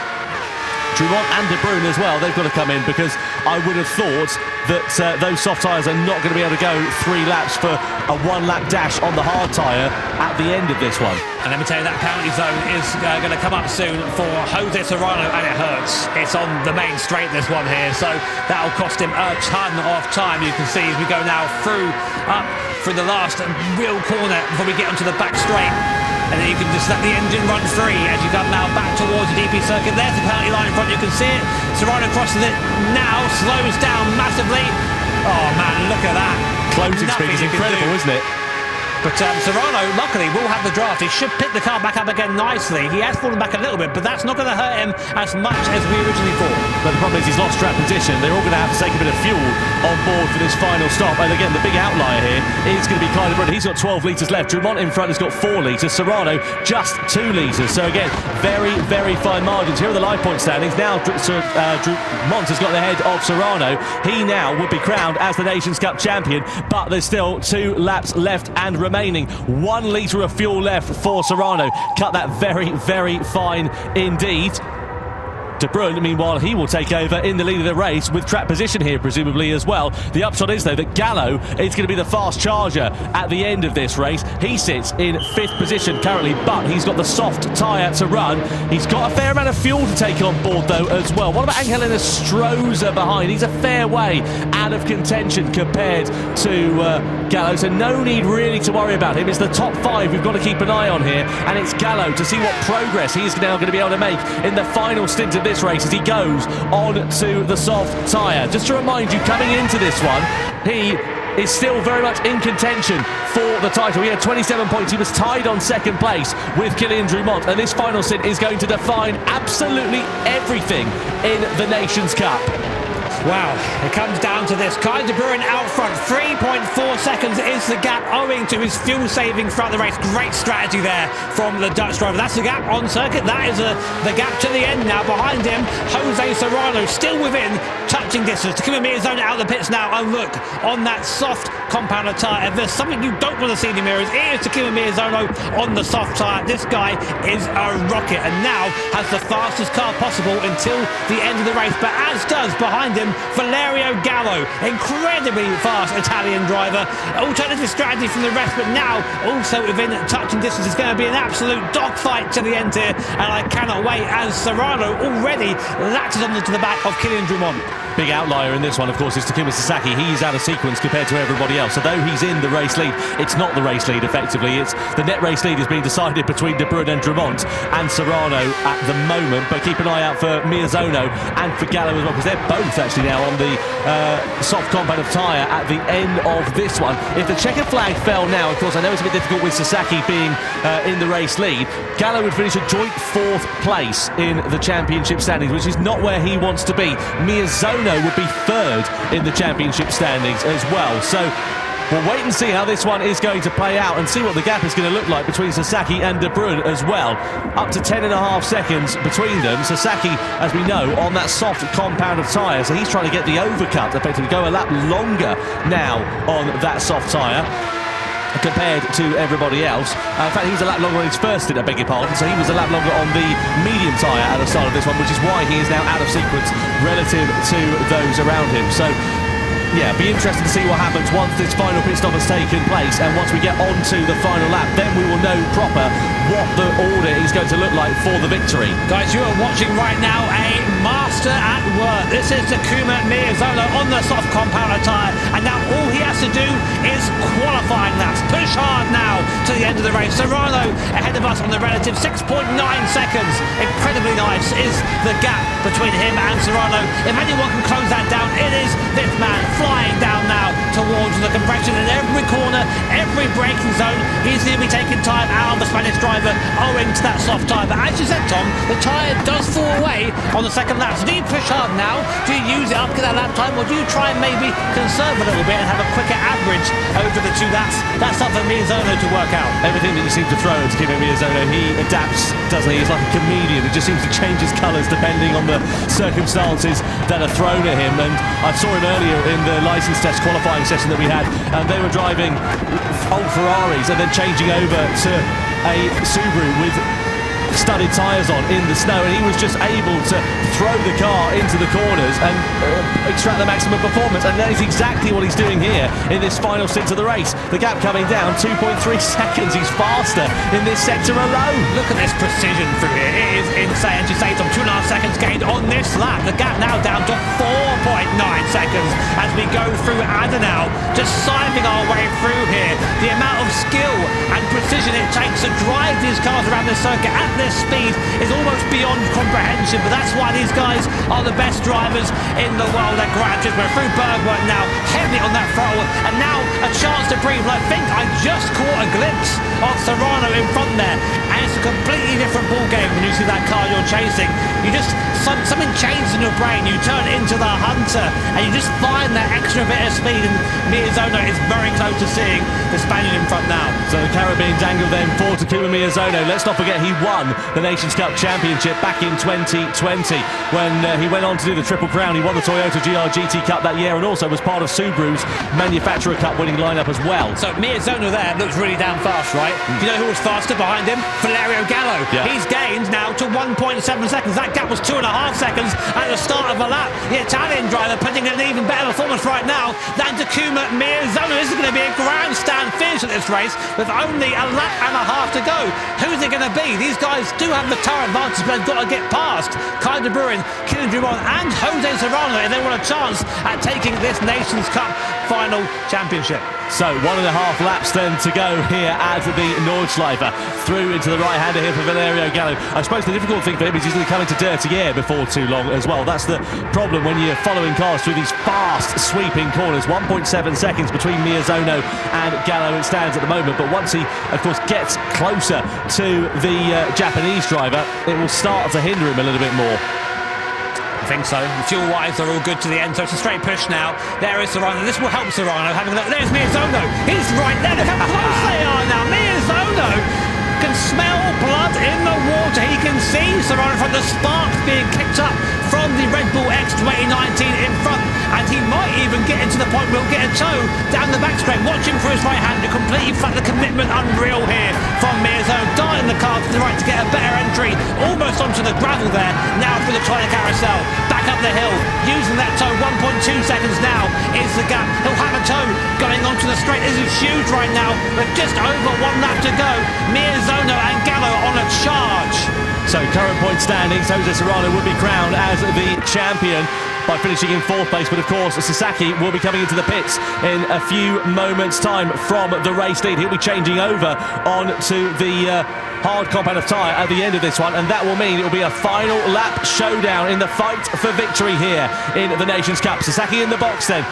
Dumont and De Bruyne as well, they've got to come in, because I would have thought that those soft tyres are not going to be able to go 3 laps for a 1-lap dash on the hard tyre at the end of this one. And let me tell you, that penalty zone is going to come up soon for Jose Serrano, and it hurts. It's on the main straight, this one here, so that'll cost him a ton of time. You can see as we go now up through the last real corner before we get onto the back straight. And then you can just let the engine run free as you come now back towards the DP circuit. There's the penalty line in front, you can see it. Serrano crosses it now, slows down massively. Oh man, look at that. Closing speed is incredible, isn't it? But Serrano, luckily, will have the draft. He should pick the car back up again nicely. He has fallen back a little bit, but that's not going to hurt him as much as we originally thought. But the problem is he's lost track position. They're all going to have to take a bit of fuel on board for this final stop. And again, the big outlier here is going to be Kai de Bruyne. He's got 12 litres left. Dumont in front has got 4 litres. Serrano just 2 litres. So again, very, very fine margins. Here are the live point standings. Now Dumont has got the head of Serrano. He now would be crowned as the Nations Cup champion, but there's still 2 laps left and remaining. 1 litre of fuel left for Serrano. Cut that very, very fine indeed. De Bruyne, meanwhile, he will take over in the lead of the race with track position here, presumably as well. The upshot is, though, that Gallo is going to be the fast charger at the end of this race. He sits in 5th position currently, but he's got the soft tyre to run. He's got a fair amount of fuel to take on board, though, as well. What about Angel Stroza behind? He's a fair way out of contention compared to Gallo, so no need really to worry about him. It's the top 5 we've got to keep an eye on here, and it's Gallo to see what progress he's now going to be able to make in the final stint of this race as he goes on to the soft tyre. Just to remind you, coming into this one, he is still very much in contention for the title. He had 27 points. He was tied on 2nd place with Kylian Dumont, and this final stint is going to define absolutely everything in the Nations Cup. Wow, it comes down to this. Kai de Bruyne out front, 3.4 seconds is the gap owing to his fuel saving throughout the race. Great strategy there from the Dutch driver. That's the gap on circuit. That is the gap to the end now. Behind him, Jose Serrano still within touching distance. Takuma Miyazono out of the pits now, and look, on that soft compounder tyre. If there's something you don't want to see in the mirrors, it is Takuma Miyazono on the soft tyre. This guy is a rocket, and now has the fastest car possible until the end of the race. But as does behind him Valerio Gallo, incredibly fast Italian driver. Alternative strategy from the rest, but now also within touching distance. Is going to be an absolute dogfight to the end here, and I cannot wait as Serrano already latches onto the back of Kylian Dumont. Big outlier in this one, of course, is Takuma Sasaki. He's out of sequence compared to everybody else. Although he's in the race lead, it's not the race lead, effectively. It's the net race lead is being decided between De Bruyne and Dumont and Serrano at the moment. But keep an eye out for Miyazono and for Gallo as well, because they're both actually now on the soft compound of tyre at the end of this one. If the checker flag fell now, of course, I know it's a bit difficult with Sasaki being in the race lead. Gallo would finish a joint 4th place in the championship standings, which is not where he wants to be. Miyazono would be 3rd in the championship standings as well. So we'll wait and see how this one is going to play out and see what the gap is going to look like between Sasaki and De Bruyne as well. Up to 10.5 seconds between them. Sasaki, as we know, on that soft compound of tyre, so he's trying to get the overcut, effectively go a lap longer now on that soft tyre compared to everybody else. In fact, he's a lap longer on his first stint, I beg your pardon, so he was a lap longer on the medium tyre at the start of this one, which is why he is now out of sequence relative to those around him. So yeah, be interested to see what happens once this final pit stop has taken place, and once we get on to the final lap, then we will know proper what the order is going to look like for the victory. Guys, you are watching right now a master at work. This is Takuma Miyazono on the soft compounder tyre, and now all he has to do is qualifying laps. Push hard now to the end of the race. Serrano ahead of us on the relative 6.9 seconds. Incredibly nice is the gap between him and Serrano. If anyone can close that down, it is this man, flying down now towards the compression in every corner, every braking zone. He's going to be taking time out of the Spanish driver owing to that soft tyre. But as you said, Tom, the tyre does fall away on the second lap. So do you push hard now? Do you use it up to that lap time, or do you try and maybe conserve a little bit and have a quicker average over the 2 laps? That's up for Miyazono to work out. out. Everything that you seem to throw at Kimi Miyazono, he adapts, doesn't he? He's like a chameleon. It just seems to change his colours depending on the circumstances that are thrown at him. And I saw him earlier in the licence test qualifying session that we had, and they were driving old Ferraris and then changing over to a Subaru with studded tyres on in the snow, and he was just able to throw the car into the corners and extract the maximum performance, and that is exactly what he's doing here in this final stint of the race. The gap coming down 2.3 seconds. He's faster in this sector alone. Look at this precision through here. It is insane. As you say, Tom, 2.5 seconds gained on this lap. The gap now down to 4.9 seconds as we go through Adenau, just siphoning our way through here. The amount of skill and precision it takes to drive these cars around the circuit at this speed is almost beyond comprehension, but that's why these guys are the best drivers in the world at Gran. We're through Bergwerk now, heavily on that throttle, and now a chance to breathe. I think I just caught a glimpse of Serrano in front there, and it's a completely different ball game when you see that car you're chasing. You just, something changes in your brain. You turn into the hunter, and you just find that extra bit of speed, and Miyazono is very close to seeing the Spaniard in front now. So the carrot being dangled then for Takuma Miyazono. Let's not forget he won the Nations Cup Championship back in 2020 when he went on to do the Triple Crown. He won the Toyota GT Cup that year and also was part of Subaru's Manufacturer Cup winning lineup as well. So Miyazono there looks really damn fast, right? You know who was faster behind him? Valerio Gallo. Yeah. He's gained now to 1.7 seconds. That gap was 2.5 seconds at the start of the lap. The Italian driver putting in an even better performance right now than Takuma Miyazono. This is going to be a grandstand finish at this race with only a lap and a half to go. Who's it going to be? These guys do have the tyre advantage, but they've got to get past Kai de Bruin, Kylian Drummond and Jose Serrano if they want a chance at taking this Nations Cup final championship. So 1.5 laps then to go here at the Nordschleife. Through into the right-hander here for Valerio Gallo. I suppose the difficult thing for him is he's going to come into dirty air before too long as well. That's the problem when you're following cars through these fast sweeping corners. 1.7 seconds between Miyazono and Gallo it stands at the moment, but once he of course gets closer to the Japanese driver, it will start to hinder him a little bit more. I think so. Fuel-wise, they're all good to the end, so it's a straight push now. There is Serrano. This will help Serrano. Having a look. There's Miyazono. He's right there. Look how close they are now. Miyazono can smell blood in the water. He can see Serrano from the sparks being kicked up from the Red Bull X 2019 in front, and he might even get into the point where he'll get a toe down the back straight. Watch him for his right hand to completely flat the commitment. Unreal here from Miyazono. Darting the car to the right to get a better entry, almost onto the gravel there. Now for the Toyota carousel, back up the hill, using that toe. 1.2 seconds now is the gap. He'll have a toe going onto the straight. This is huge right now, with just over 1 lap to go. Miyazono and Gallo on a charge. So current point standings, Jose Serrano would be crowned as the champion by finishing in 4th place, but of course Sasaki will be coming into the pits in a few moments time from the race lead. He'll be changing over onto the hard compound of tyre at the end of this one, and that will mean it will be a final lap showdown in the fight for victory here in the Nations Cup. Sasaki in the box then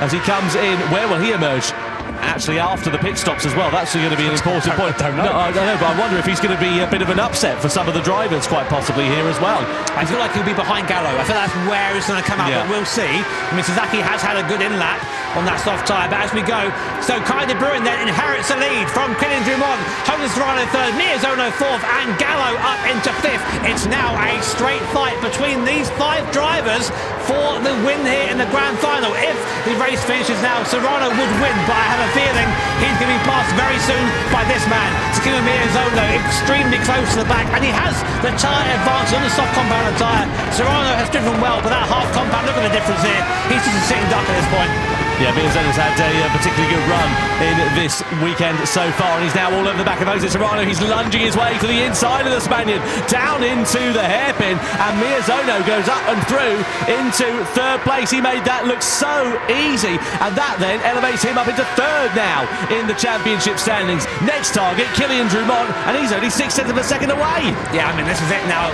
as he comes in. Where will he emerge? Actually after the pit stops as well. That's going to be an important point. I don't know. No, I don't know, but I wonder if he's going to be a bit of an upset for some of the drivers quite possibly here as well. I feel like he'll be behind Gallo. I feel that's where he's going to come out, Yeah. but we'll see. I mean, Sasaki has had a good in-lap on that soft tyre, but as we go, so Kai de Bruin then inherits the lead from Kylian Drummond, Jose Serrano 3rd, Miyazono 4th, and Gallo up into 5th. It's now a straight fight between these 5 drivers for the win here in the grand final. If the race finishes now, Serrano would win, but I have a feeling he's going to be passed very soon by this man. Takuma Miyazono extremely close to the back, and he has the tyre advantage on the soft compound of tyre. Serrano has driven well, but that hard compound, look at the difference here. He's just a sitting duck at this point. Yeah, Miyazono's had a particularly good run in this weekend so far, and he's now all over the back of Jose Serrano. He's lunging his way to the inside of the Spaniard, down into the hairpin, and Miyazono goes up and through into 3rd place. He made that look so easy, and that then elevates him up into 3rd now in the championship standings. Next target, Kylian Drummond, and he's only 0.6 of a second away. Yeah, I mean, this is it now.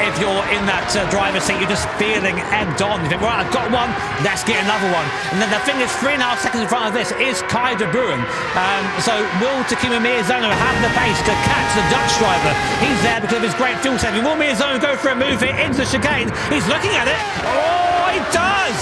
If you're in that driver's seat, you're just feeling egged on. You think, right, I've got one, let's get another one. And then the thing is, 3.5 seconds in front of this is Kai de Bruin. So will Takuma Miyazono have the pace to catch the Dutch driver? He's there because of his great fuel saving. Will Miyazono go for a move here into the chicane? He's looking at it. Oh, he does!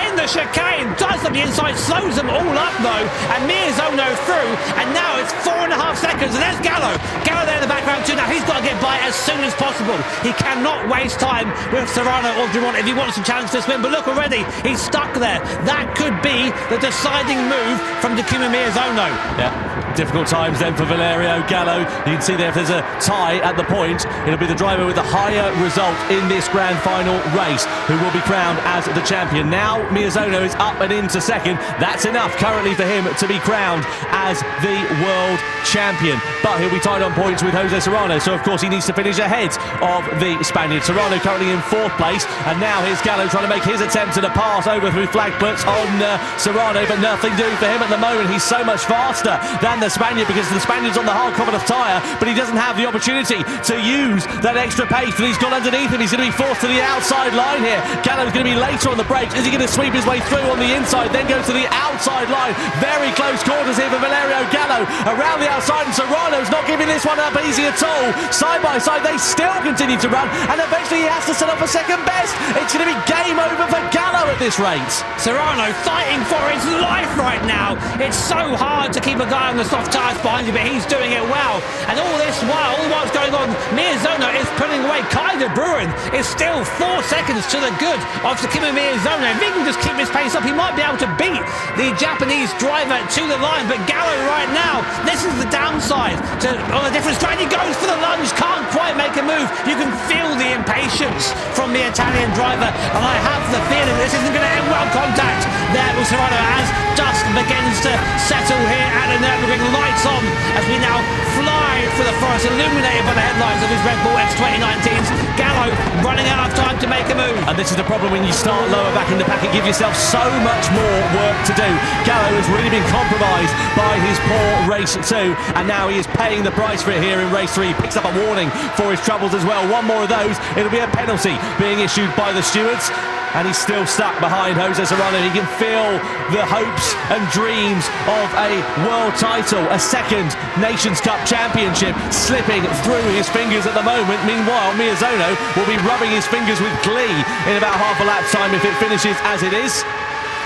In the chicane, does on the inside, slows them all up though, and Miyazono through, and now it's 4.5 seconds, and there's Gallo. Gallo there in the background too. Now he's got to get by as soon as possible. He cannot waste time with Serrano or Dumont if he wants to challenge this win. But look already, he's stuck there. That could be the deciding move from Takuma Miyazono. Yeah. Difficult times then for Valerio Gallo. You can see there if there's a tie at the point, it'll be the driver with the higher result in this grand final race who will be crowned as the champion. Now Miyazono is up and into second. That's enough currently for him to be crowned as the world champion. But he'll be tied on points with Jose Serrano, so of course he needs to finish ahead of the Spaniard. Serrano currently in 4th place, and now here's Gallo trying to make his attempt at a pass over through flag puts on Serrano, but nothing doing for him at the moment. He's so much faster than the Spaniard because the Spaniard's on the hard Covenant tyre, but he doesn't have the opportunity to use that extra pace that he's got underneath him. He's going to be forced to the outside line here. Gallo's going to be later on the brakes. Is he going to sweep his way through on the inside, then go to the outside line? Very close quarters here for Valerio Gallo around the outside, and Serrano's not giving this one up easy at all. Side by side they still continue to run, and eventually he has to set up a second best. It's going to be game over for Gallo at this rate. Serrano fighting for his life right now. It's so hard to keep a guy on the soft tyres behind you, but he's doing it well. And all this while, all what's going on, Miyazono is pulling away. Kai de Bruin is still 4 seconds to the good of Takuma Miyazono. If he can just keep his pace up, he might be able to beat the Japanese driver to the line. But Gallo right now, this is the downside on a different stride. He goes for the lunge, can't quite make a move. You can feel the impatience from the Italian driver, and I have the feeling this isn't going to end well. Contact there with Serrano as dusk begins to settle here at the Nürburgring. Lights on as we now fly through the forest, illuminated by the headlights of his Red Bull X2019s. Gallo running out of time to make a move. And this is the problem when you start lower back in the pack. It gives yourself so much more work to do. Gallo has really been compromised by his poor race 2, and now he is paying the price for it here in race 3. He picks up a warning for his troubles as well. One more of those, it'll be a penalty being issued by the stewards. And he's still stuck behind Jose Serrano. He can feel the hopes and dreams of a world title, a second Nations Cup championship slipping through his fingers at the moment. Meanwhile, Miyazono will be rubbing his fingers with glee in about half a lap's time if it finishes as it is.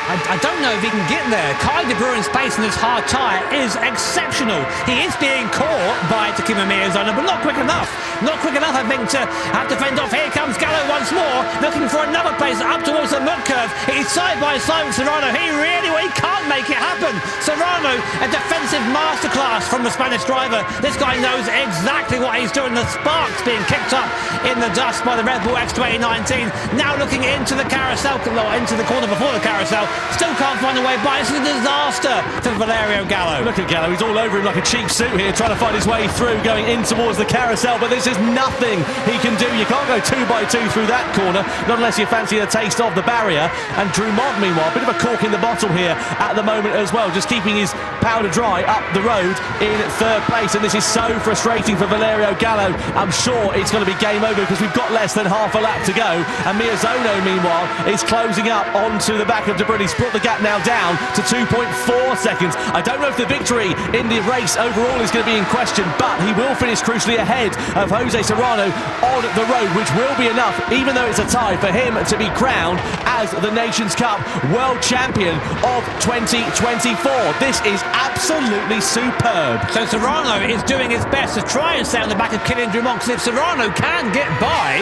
I don't know if he can get there. Kai de Bruin's pace in this hard tyre is exceptional. He is being caught by Takuma Miyazono, but not quick enough. Not quick enough, I think, to have to fend off. Here comes Gallo once more, looking for another place up towards the mud curve. He's side by side with Serrano. He can't make it happen. Serrano, a defensive masterclass from the Spanish driver. This guy knows exactly what he's doing. The sparks being kicked up in the dust by the Red Bull X2019. Now looking into the carousel, into the corner before the carousel. Still can't find a way by. It's a disaster for Valerio Gallo. Look at Gallo, he's all over him like a cheap suit here, trying to find his way through, going in towards the carousel, but there's just nothing he can do. You can't go 2x2 through that corner, not unless you fancy a taste of the barrier. And Dumont, meanwhile, a bit of a cork in the bottle here at the moment as well, just keeping his powder dry up the road in 3rd place. And this is so frustrating for Valerio Gallo. I'm sure it's going to be game over because we've got less than half a lap to go. And Miyazono, meanwhile, is closing up onto the back of De Bruyne. He's brought the gap now down to 2.4 seconds. I don't know if the victory in the race overall is going to be in question, but he will finish crucially ahead of Jose Serrano on the road, which will be enough, even though it's a tie, for him to be crowned as the Nations Cup World Champion of 2024. This is absolutely superb. So Serrano is doing his best to try and stay on the back of Kylian Dumont, because if Serrano can get by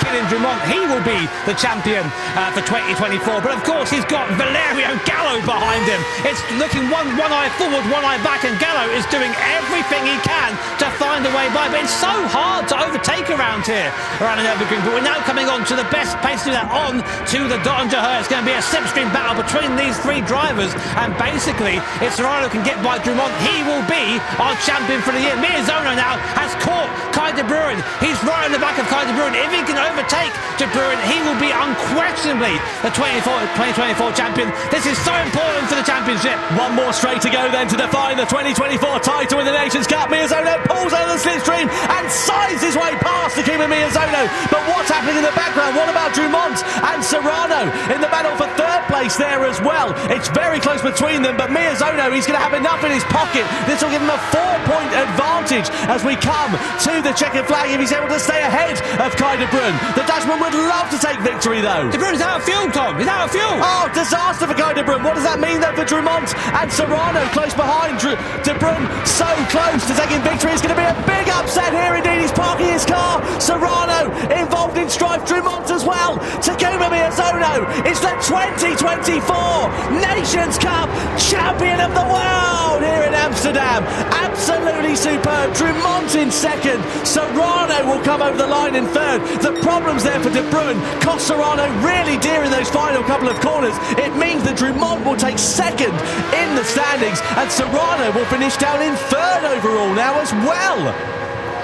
Kylian Dumont, he will be the champion for 2024. But of course, he's got Valerio Gallo behind him. It's looking one eye forward, one eye back, and Gallo is doing everything he can to find a way by. But it's so hard to overtake around here, around the Nürburgring. But we're now coming on to the best place to do that, on to the Dottinger. It's going to be a slipstream battle between these 3 drivers, and basically, if Serrano can get by Dumont, he will be our champion for the year. Miyazono now has caught Kai de Bruin. He's right on the back of Kai de Bruin. If he can overtake de Bruin, he will be unquestionably the 2024 champion. This is so important for the championship. One more straight to go then to define the 2024 title in the Nations Cup. Miyazono pulls out of the slipstream and size his way past Takuma Miyazono. But what's happening in the background? What about Dumont and Serrano in the battle for third place there as well? It's very close between them, but Miyazono, he's going to have enough in his pocket. This will give him a 4-point advantage as we come to the checkered flag if he's able to stay ahead of Kai de Bruyne. The Dutchman would love to take victory though. De Bruyne's out of fuel, Tom. He's out of fuel. Oh, disaster for Kai de Bruyne. What does that mean though for Dumont and Serrano close behind? De Bruyne so close to taking victory. It's going to be a big upset here indeed. He's parking his car. Serrano involved in strife. Dumont as well. Takuma Miyazono is the 2024 Nations Cup champion of the world here in Amsterdam. Absolutely superb. Dumont in second. Serrano will come over the line in third. The problems there for De Bruyne cost Serrano really dear in those final couple of corners. It means that Dumont will take second in the standings and Serrano will finish down in third overall now as well.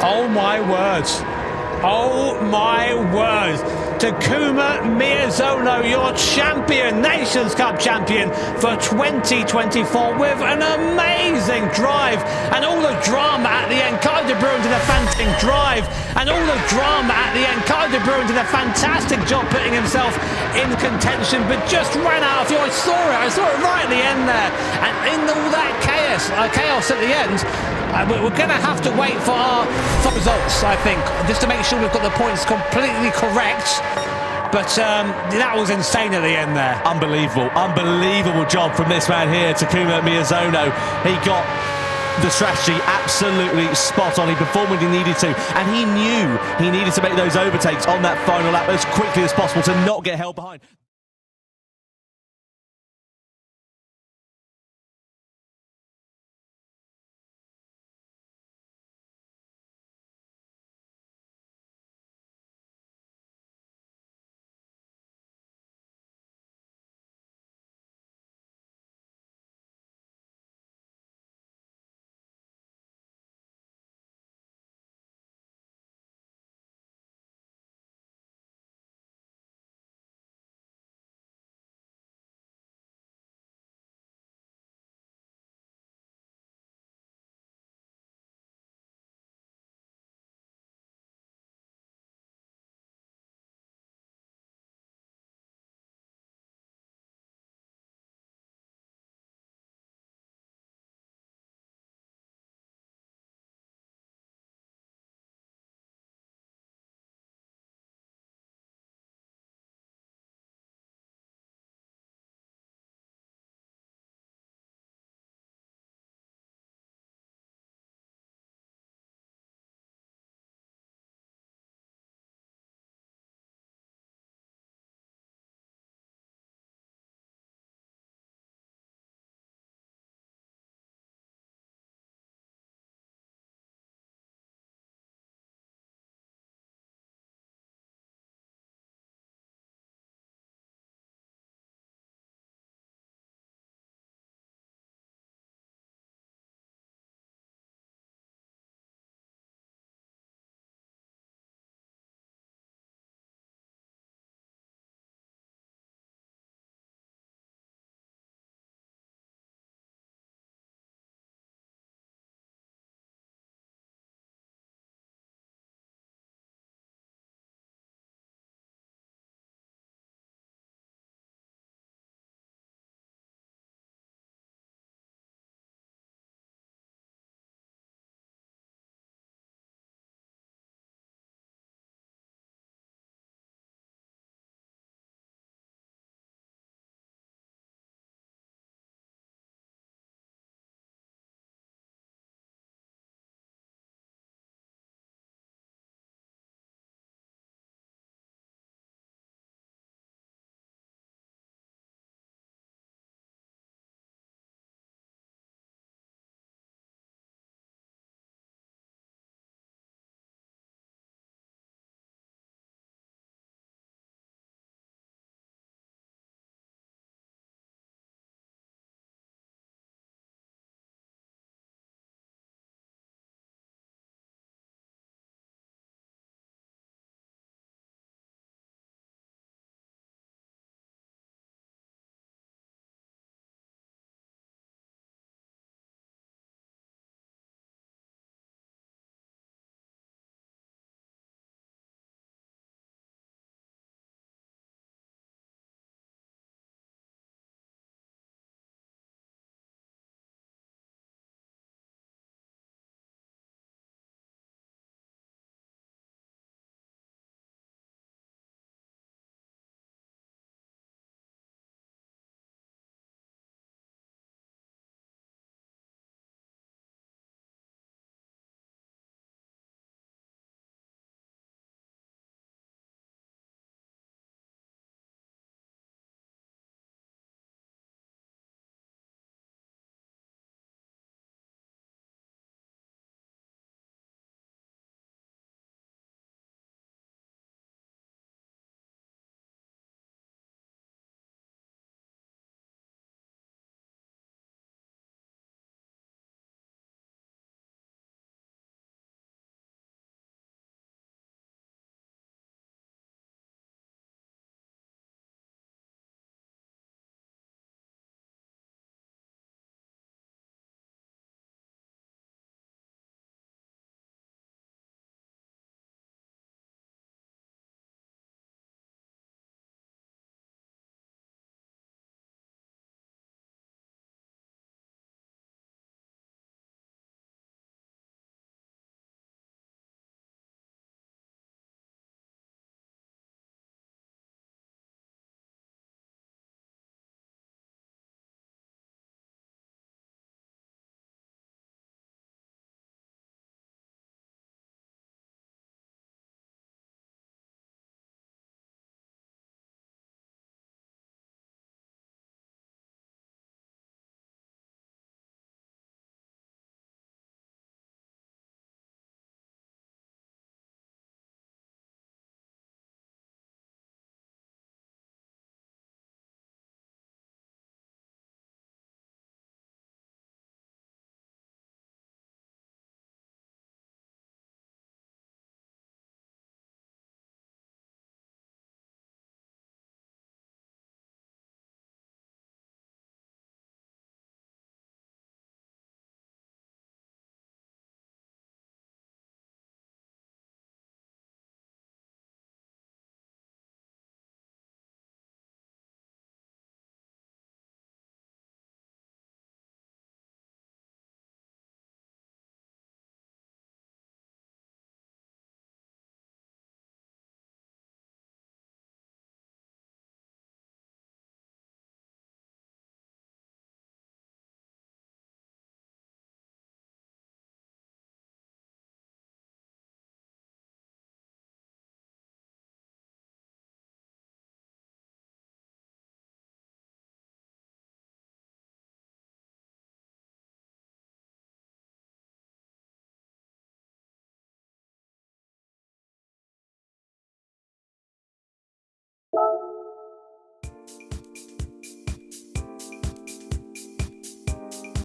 Oh my words. Oh my words. Takuma Miyazono, your champion, Nations Cup champion for 2024 with an amazing drive and all the drama at the end. Kai de Bruyne did a fantastic drive and all the drama at the end. Kai de Bruyne did a fantastic job putting himself in contention but just ran out of fuel. I saw it right at the end there, and in all that chaos at the end, we're going to have to wait for our results, I think, just to make sure we've got the points completely correct. But that was insane at the end there. Unbelievable Job from this man here, Takuma Miyazono. He got the strategy absolutely spot on. He performed when he needed to, and he knew he needed to make those overtakes on that final lap as quickly as possible to not get held behind.